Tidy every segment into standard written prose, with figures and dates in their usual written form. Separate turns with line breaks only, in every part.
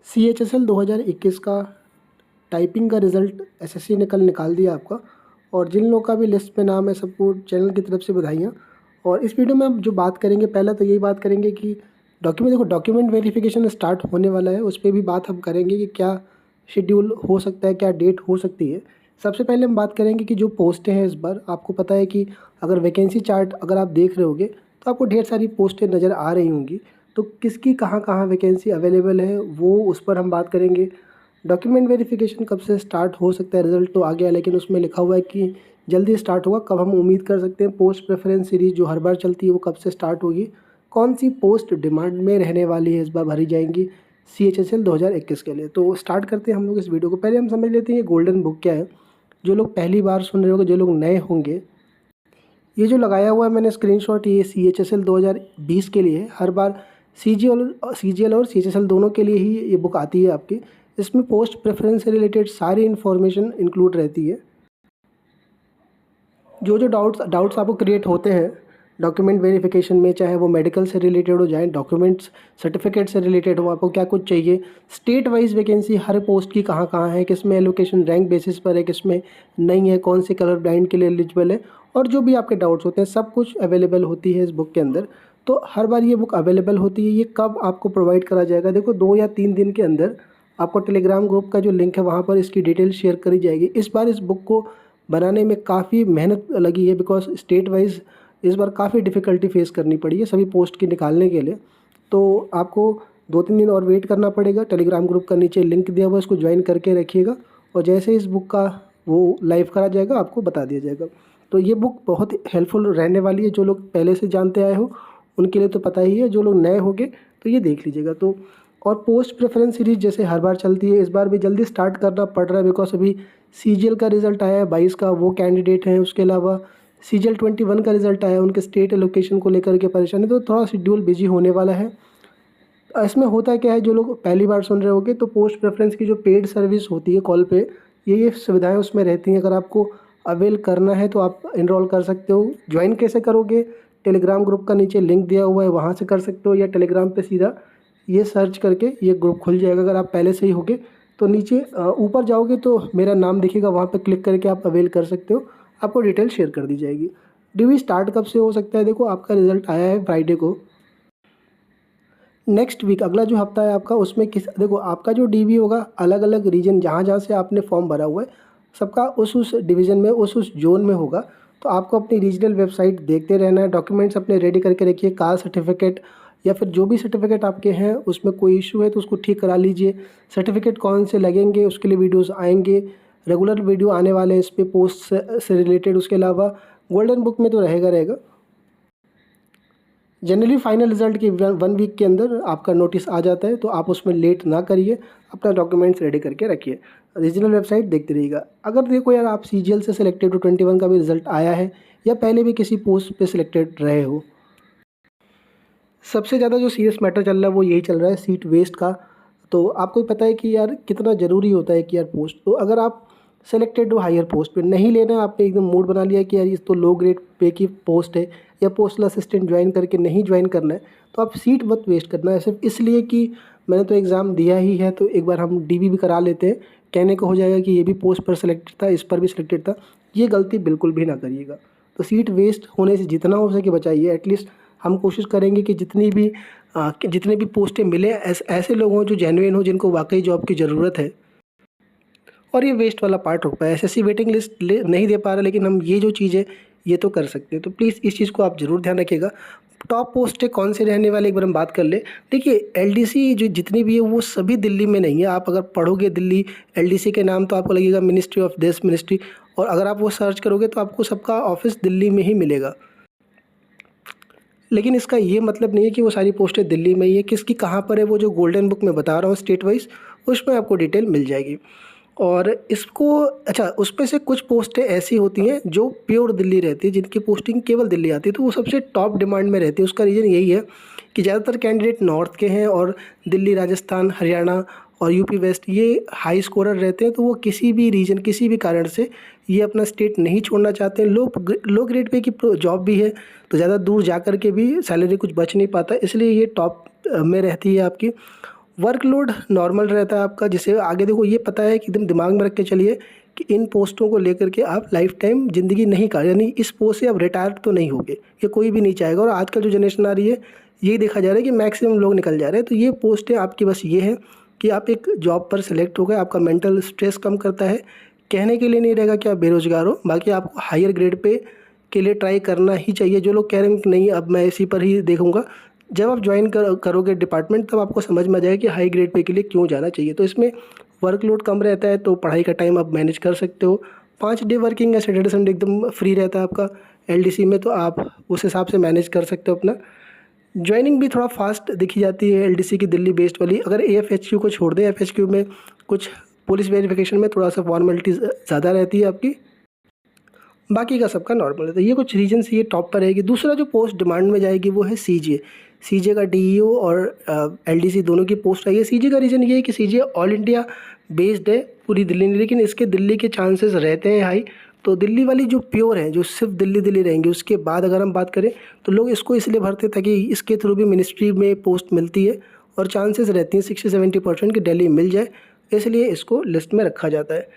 CHSL 2021 का typing का result SSC ने कल निकाल दिया आपका। और जिन लोगों का भी लिस्ट में नाम है सबको चैनल की तरफ से बधाइयाँ। और इस वीडियो में हम जो बात करेंगे, पहला तो यही बात करेंगे कि डॉक्यूमेंट वेरिफिकेशन स्टार्ट होने वाला है, उस पर भी बात हम करेंगे कि क्या शेड्यूल हो सकता है, क्या डेट हो सकती है। सबसे पहले हम बात करेंगे कि जो पोस्टें हैं इस बार, आपको पता है कि अगर वैकेंसी चार्ट अगर आप देख रहे होगे तो आपको ढेर सारी पोस्टें नज़र आ रही होंगी। तो किसकी कहाँ कहाँ वैकेंसी अवेलेबल है वो उस पर हम बात करेंगे। डॉक्यूमेंट वेरिफिकेशन कब से स्टार्ट हो सकता है, रिज़ल्ट तो आ गया लेकिन उसमें लिखा हुआ है कि जल्दी स्टार्ट होगा, कब हम उम्मीद कर सकते हैं। पोस्ट प्रेफरेंस सीरीज़ जो हर बार चलती है वो कब से स्टार्ट होगी, कौन सी पोस्ट डिमांड में रहने वाली है, इस बार भरी जाएंगी CHSL 2021 के लिए। तो स्टार्ट करते हैं हम लोग इस वीडियो को। पहले हम समझ लेते हैं ये गोल्डन बुक क्या है। जो लोग पहली बार सुन रहे होंगे, जो लोग नए होंगे, ये जो लगाया हुआ है मैंने स्क्रीनशॉट, ये CHSL 2020 के लिए है। हर बार CGL और CHSL दोनों के लिए ही ये बुक आती है आपकी। इसमें पोस्ट प्रेफरेंस से रिलेटेड सारी इन्फॉर्मेशन इंक्लूड रहती है। जो डाउट्स आपको क्रिएट होते हैं डॉक्यूमेंट वेरिफिकेशन में, चाहे वो मेडिकल से रिलेटेड हो, चाहे डॉक्यूमेंट्स सर्टिफिकेट से रिलेटेड हो, आपको क्या कुछ चाहिए, स्टेट वाइज वैकेंसी हर पोस्ट की कहाँ कहाँ है, किस में एलोकेशन रैंक बेसिस पर है, किस में नहीं है, कौन से कलर ब्लाइंड के लिए एलिजिबल है, और जो भी आपके डाउट्स होते हैं सब कुछ अवेलेबल होती है इस बुक के अंदर। तो हर बार ये बुक अवेलेबल होती है। ये कब आपको प्रोवाइड करा जाएगा, देखो 2 या 3 दिन के अंदर आपको टेलीग्राम ग्रुप का जो लिंक है वहाँ पर इसकी डिटेल शेयर करी जाएगी। इस बार इस बुक को बनाने में काफ़ी मेहनत लगी है, बिकॉज स्टेट वाइज इस बार काफ़ी डिफ़िकल्टी फेस करनी पड़ी है सभी पोस्ट की निकालने के लिए। तो आपको 2-3 दिन और वेट करना पड़ेगा। टेलीग्राम ग्रुप का नीचे लिंक दिया हुआ है, इसको ज्वाइन करके रखिएगा और जैसे इस बुक का वो लाइव करा जाएगा आपको बता दिया जाएगा। तो ये बुक बहुत हेल्पफुल रहने वाली है। जो लोग पहले से जानते आए हो उनके लिए तो पता ही है, जो लोग नए होंगे तो ये देख लीजिएगा। तो और पोस्ट प्रेफरेंस सीरीज़ जैसे हर बार चलती है, इस बार भी जल्दी स्टार्ट करना पड़ रहा है बिकॉज अभी CGL का रिज़ल्ट आया है 22 का, वो कैंडिडेट हैं। उसके अलावा CGL 21 का रिज़ल्ट आया है, उनके स्टेट एलोकेशन को लेकर के परेशानी, तो थोड़ा शेड्यूल बिजी होने वाला है। इसमें होता क्या है, जो लोग पहली बार सुन रहे होंगे, तो पोस्ट प्रेफरेंस की जो पेड सर्विस होती है कॉल पे, ये सुविधाएं उसमें रहती हैं। अगर आपको अवेल करना है तो आप इनरोल कर सकते हो। ज्वाइन कैसे करोगे, टेलीग्राम ग्रुप का नीचे लिंक दिया हुआ है, वहाँ से कर सकते हो, या टेलीग्राम पे सीधा ये सर्च करके ये ग्रुप खुल जाएगा। अगर आप पहले से ही होगे तो नीचे ऊपर जाओगे तो मेरा नाम दिखेगा, वहाँ पे क्लिक करके आप अवेल कर सकते हो, आपको डिटेल शेयर कर दी जाएगी। DV स्टार्ट कब से हो सकता है, देखो आपका रिज़ल्ट आया है फ्राइडे को। नेक्स्ट वीक अगला जो हफ्ता है आपका, उसमें देखो आपका जो DV होगा, अलग अलग रीजन जहाँ जहाँ से आपने फॉर्म भरा हुआ है सबका उस डिवीज़न में, उस जोन में होगा। तो आपको अपनी रीजनल वेबसाइट देखते रहना है। डॉक्यूमेंट्स अपने रेडी करके रखिए, कास्ट सर्टिफिकेट या फिर जो भी सर्टिफिकेट आपके हैं उसमें कोई इशू है तो उसको ठीक करा लीजिए। सर्टिफिकेट कौन से लगेंगे उसके लिए वीडियोज़ आएंगे, रेगुलर वीडियो आने वाले हैं इस पर पोस्ट से रिलेटेड। उसके अलावा गोल्डन बुक में तो रहेगा। जनरली फाइनल रिजल्ट के 1 वीक के अंदर आपका नोटिस आ जाता है, तो आप उसमें लेट ना करिए, अपना डॉक्यूमेंट्स रेडी करके रखिए। रीजनल वेबसाइट देखते रहिएगा। अगर देखो यार आप CGL से सिलेक्टेड हो, 21 का भी रिजल्ट आया है, या पहले भी किसी पोस्ट पे सिलेक्टेड रहे हो, सबसे ज़्यादा जो सीरियस मैटर चल रहा है वो यही चल रहा है, सीट वेस्ट का। तो आपको भी पता है कि यार कितना ज़रूरी होता है कि यार पोस्ट, तो अगर आप सेलेक्टेड हो हायर पोस्ट पे, नहीं लेना है आपने, एकदम मूड बना लिया कि यार ये तो लो ग्रेड पे की पोस्ट है या पोस्टल असिस्टेंट ज्वाइन करके नहीं ज्वाइन करना है, तो आप सीट मत वेस्ट करना है सिर्फ इसलिए कि मैंने तो एग्ज़ाम दिया ही है तो एक बार हम DV भी करा लेते हैं, कहने को हो जाएगा कि ये भी पोस्ट पर सिलेक्टेड था, इस पर भी सिलेक्टेड था। ये गलती बिल्कुल भी ना करिएगा। तो सीट वेस्ट होने से जितना हो सके बचाइए। एटलीस्ट हम कोशिश करेंगे कि जितने भी पोस्टें मिले ऐसे लोग हों जो जेन्युइन हो, जिनको वाकई जॉब की ज़रूरत है, और ये वेस्ट वाला पार्ट हो पाए। SSC वेटिंग लिस्ट नहीं दे पा रहा, लेकिन हम ये जो चीज़ है ये तो कर सकते हैं। तो प्लीज़ इस चीज़ को आप ज़रूर ध्यान रखिएगा। टॉप पोस्ट है कौन से रहने वाले, एक बार हम बात कर ले। देखिए LDC जो जितनी भी है वो सभी दिल्ली में नहीं है। आप अगर पढ़ोगे दिल्ली LDC के नाम तो आपको लगेगा मिनिस्ट्री ऑफ दिस मिनिस्ट्री, और अगर आप वो सर्च करोगे तो आपको सबका ऑफिस दिल्ली में ही मिलेगा। लेकिन इसका ये मतलब नहीं है कि वो सारी पोस्टें दिल्ली में ही है। किसकी कहाँ पर है, वो जो गोल्डन बुक में बता रहा हूँ स्टेट वाइज, उसमें आपको डिटेल मिल जाएगी। और इसको अच्छा, उसमें से कुछ पोस्टें ऐसी होती हैं जो प्योर दिल्ली रहती है, जिनकी पोस्टिंग केवल दिल्ली आती है, तो वो सबसे टॉप डिमांड में रहती है। उसका रीज़न यही है कि ज़्यादातर कैंडिडेट नॉर्थ के हैं, और दिल्ली, राजस्थान, हरियाणा और UP वेस्ट ये हाई स्कोरर रहते हैं। तो वो किसी भी रीजन, किसी भी कारण से ये अपना स्टेट नहीं छोड़ना चाहते हैं। लो ग्रेड पे की जॉब भी है, तो ज़्यादा दूर जा कर के भी सैलरी कुछ बच नहीं पाता, इसलिए ये टॉप में रहती है आपकी। वर्कलोड नॉर्मल रहता है आपका, जिसे आगे देखो ये पता है कि एकदम दिमाग में रख के चलिए कि इन पोस्टों को लेकर के आप लाइफ टाइम ज़िंदगी नहीं काट, यानी इस पोस्ट से आप रिटायर तो नहीं होगे, ये कोई भी नहीं चाहेगा। और आजकल जो जनरेशन आ रही है ये देखा जा रहा है कि मैक्सिमम लोग निकल जा रहे हैं। तो ये पोस्ट है आपकी, बस ये है कि आप एक जॉब पर सेलेक्ट हो गए, आपका मेंटल स्ट्रेस कम करता है। कहने के लिए नहीं रहेगा कि आप बेरोज़गार हो, बाकी आपको हायर ग्रेड पे के लिए ट्राई करना ही चाहिए। जो लोग कह रहे हैं कि नहीं अब मैं इसी पर ही देखूँगा, जब आप ज्वाइन करोगे डिपार्टमेंट तब आपको समझ में आ जाएगा कि हाई ग्रेड पे के लिए क्यों जाना चाहिए। तो इसमें वर्कलोड कम रहता है, तो पढ़ाई का टाइम आप मैनेज कर सकते हो। 5 डे वर्किंग है, सैटरडे संडे एकदम फ्री रहता है आपका एलडीसी में, तो आप उस हिसाब से मैनेज कर सकते हो अपना। ज्वाइनिंग भी थोड़ा फास्ट दिखी जाती है एलडीसी की दिल्ली बेस्ड वाली। अगर एएफएचक्यू को छोड़ दें, एफएचक्यू में कुछ पुलिस वेरिफिकेशन में थोड़ा सा फॉर्मेलिटीज़ ज़्यादा रहती है आपकी, बाकी का सबका नॉर्मल है। तो ये कुछ रीजन से ये टॉप पर रहेगी। दूसरा जो पोस्ट डिमांड में जाएगी वो है सीजे। सीजे का डीईओ और एलडीसी दोनों की पोस्ट आई है। सीजे का रीज़न ये है कि सीजे ऑल इंडिया बेस्ड है, पूरी दिल्ली में, लेकिन इसके दिल्ली के चांसेस रहते हैं हाई। तो दिल्ली वाली जो प्योर हैं, जो सिर्फ दिल्ली दिल्ली रहेंगे, उसके बाद अगर हम बात करें तो लोग इसको इसलिए भरते हैं ताकि इसके थ्रू भी मिनिस्ट्री में पोस्ट मिलती है और चांसेस रहती हैं 60-70% कि दिल्ली मिल जाए, इसलिए इसको लिस्ट में रखा जाता है।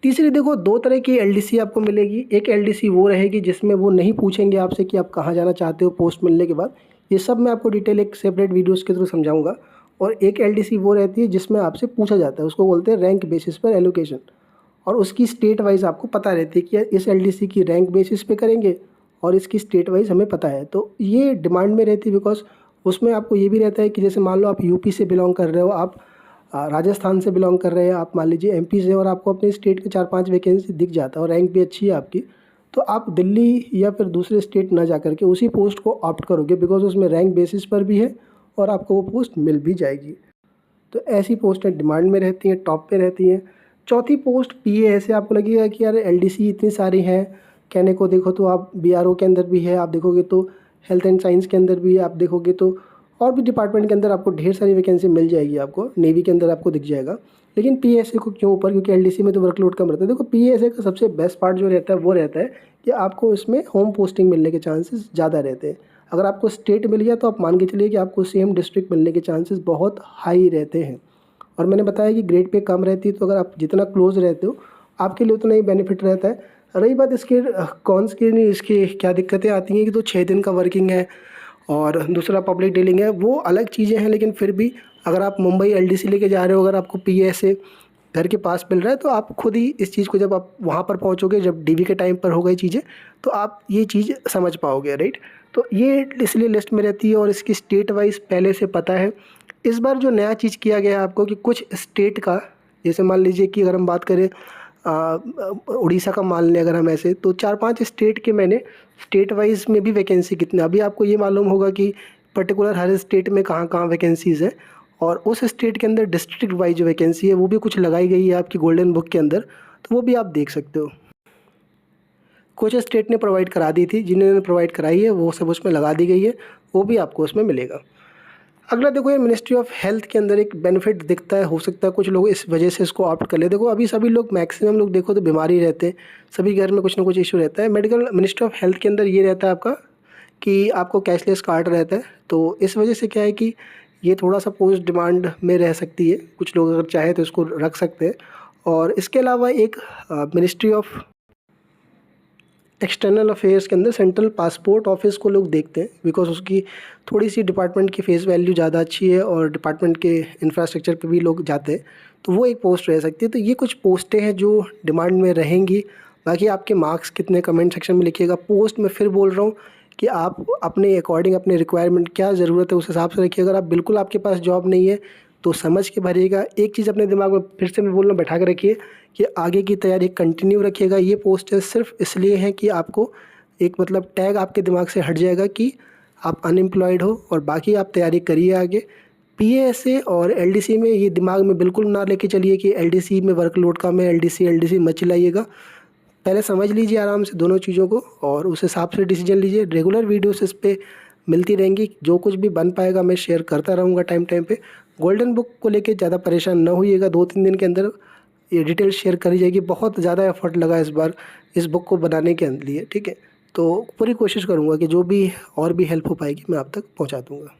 तीसरी देखो, 2 तरह की एलडीसी आपको मिलेगी। एक एलडीसी वो रहेगी जिसमें वो नहीं पूछेंगे आपसे कि आप कहाँ जाना चाहते हो पोस्ट मिलने के बाद, ये सब मैं आपको डिटेल एक सेपरेट वीडियोस के थ्रू समझाऊंगा। और एक एलडीसी वो रहती है जिसमें आपसे पूछा जाता है, उसको बोलते हैं रैंक बेसिस पर एलोकेशन, और उसकी स्टेट वाइज आपको पता रहती है कि इस एलडीसी की रैंक बेसिस पे करेंगे और इसकी स्टेट वाइज हमें पता है। तो ये डिमांड में रहती है बिकॉज उसमें आपको ये भी रहता है कि जैसे मान लो आप यूपी से बिलोंग कर रहे हो, आप राजस्थान से बिलोंग कर रहे हैं, आप मान लीजिए एमपी से, और आपको अपने स्टेट के 4-5 वैकेंसी दिख जाता है और रैंक भी अच्छी है आपकी, तो आप दिल्ली या फिर दूसरे स्टेट ना जा करके उसी पोस्ट को ऑप्ट करोगे बिकॉज उसमें रैंक बेसिस पर भी है और आपको वो पोस्ट मिल भी जाएगी। तो ऐसी पोस्टें डिमांड में रहती हैं, टॉप पे रहती हैं। चौथी पोस्ट पीए। ऐसे आपको लगेगा कि यार एलडीसी इतनी सारी हैं, कहने को देखो तो आप बीआरओ के अंदर भी है, आप देखोगे तो हेल्थ एंड साइंस के अंदर भी है, आप देखोगे तो और भी डिपार्टमेंट के अंदर आपको ढेर सारी वैकेंसी मिल जाएगी, आपको नेवी के अंदर आपको दिख जाएगा। लेकिन पीएसए को क्यों ऊपर, क्योंकि एलडीसी में तो वर्कलोड कम रहता है। देखो पीएसए का सबसे बेस्ट पार्ट जो रहता है वो रहता है कि आपको इसमें होम पोस्टिंग मिलने के चांसेस ज़्यादा रहते हैं। अगर आपको स्टेट मिल गया तो आप मान के चलिए कि आपको सेम डिस्ट्रिक्ट मिलने के चांसेस बहुत हाई रहते हैं। और मैंने बताया कि ग्रेड पे कम रहती है, तो अगर आप जितना क्लोज रहते हो आपके लिए उतना ही बेनिफिट रहता है। रही बात इसके कॉन्स की, नहीं इसकी क्या दिक्कतें आती हैं कि तो 6 दिन का वर्किंग है और दूसरा पब्लिक डीलिंग है, वो अलग चीज़ें हैं। लेकिन फिर भी अगर आप मुंबई एलडीसी लेके जा रहे हो, अगर आपको पीएसए घर के पास मिल रहा है, तो आप खुद ही इस चीज़ को जब आप वहाँ पर पहुँचोगे, जब डीवी के टाइम पर हो गई चीज़ें, तो आप ये चीज़ समझ पाओगे, राइट। तो ये इसलिए लिस्ट में रहती है और इसकी स्टेट वाइज पहले से पता है। इस बार जो नया चीज़ किया गया है आपको कि कुछ स्टेट का, जैसे मान लीजिए कि अगर हम बात करें उड़ीसा का मान लें अगर हम ऐसे, तो 4-5 स्टेट के मैंने स्टेट वाइज में भी वैकेंसी कितने, अभी आपको ये मालूम होगा कि पर्टिकुलर हर स्टेट में कहाँ कहाँ वैकेंसीज़ है, और उस स्टेट के अंदर डिस्ट्रिक्ट वाइज जो वैकेंसी है वो भी कुछ लगाई गई है आपकी गोल्डन बुक के अंदर, तो वो भी आप देख सकते हो। कुछ स्टेट ने प्रोवाइड करा दी थी, जिन्होंने प्रोवाइड कराई है वो सब उसमें लगा दी गई है, वो भी आपको उसमें मिलेगा। अगला देखो, ये मिनिस्ट्री ऑफ हेल्थ के अंदर एक बेनिफिट दिखता है, हो सकता है कुछ लोग इस वजह से इसको ऑप्ट कर ले। देखो अभी सभी लोग, मैक्सिमम लोग देखो तो बीमारी रहते हैं, सभी घर में कुछ ना कुछ इशू रहता है। मेडिकल मिनिस्ट्री ऑफ हेल्थ के अंदर ये रहता है आपका कि आपको कैशलेस कार्ड रहता है, तो इस वजह से क्या है कि ये थोड़ा सा पोस्ट डिमांड में रह सकती है, कुछ लोग अगर चाहे तो इसको रख सकते हैं। और इसके अलावा एक मिनिस्ट्री ऑफ एक्सटर्नल अफेयर्स के अंदर सेंट्रल पासपोर्ट ऑफिस को लोग देखते हैं, बिकॉज उसकी थोड़ी सी डिपार्टमेंट की फेस वैल्यू ज़्यादा अच्छी है और डिपार्टमेंट के इंफ्रास्ट्रक्चर पे भी लोग जाते हैं, तो वो एक पोस्ट रह सकती है। तो ये कुछ पोस्टें हैं जो डिमांड में रहेंगी। बाकी आपके मार्क्स कितने कमेंट सेक्शन में लिखिएगा। पोस्ट में फिर बोल रहा हूँ कि आप अपने अकॉर्डिंग, अपने रिक्वायरमेंट क्या ज़रूरत है उस हिसाब से रखिए। अगर आप बिल्कुल आपके पास जॉब नहीं है तो समझ के भरिएगा। एक चीज़ अपने दिमाग में फिर से मैं बोल रहा हूँ, बैठा के रखिए कि आगे की तैयारी कंटिन्यू रखिएगा। ये पोस्टें सिर्फ इसलिए हैं कि आपको एक मतलब टैग आपके दिमाग से हट जाएगा कि आप अनएम्प्लॉयड हो, और बाकी आप तैयारी करिए आगे। पीएएसए और एलडीसी में ये दिमाग में बिल्कुल ना लेके चलिए कि एलडीसी में वर्कलोड कम है, एलडीसी मत चलाइएगा। पहले समझ लीजिए आराम से दोनों चीज़ों को और उस हिसाब से डिसीजन लीजिए। रेगुलर वीडियोस इस पे मिलती रहेंगी, जो कुछ भी बन पाएगा मैं शेयर करता रहूँगा टाइम टाइम पे। गोल्डन बुक को लेके ज़्यादा परेशान ना होइएगा, 2-3 दिन के अंदर ये डिटेल शेयर करी जाएगी। बहुत ज़्यादा एफर्ट लगा इस बार इस बुक को बनाने के लिए, ठीक है। तो पूरी कोशिश करूँगा कि जो भी और भी हेल्प हो पाएगी मैं आप तक पहुँचा दूँगा।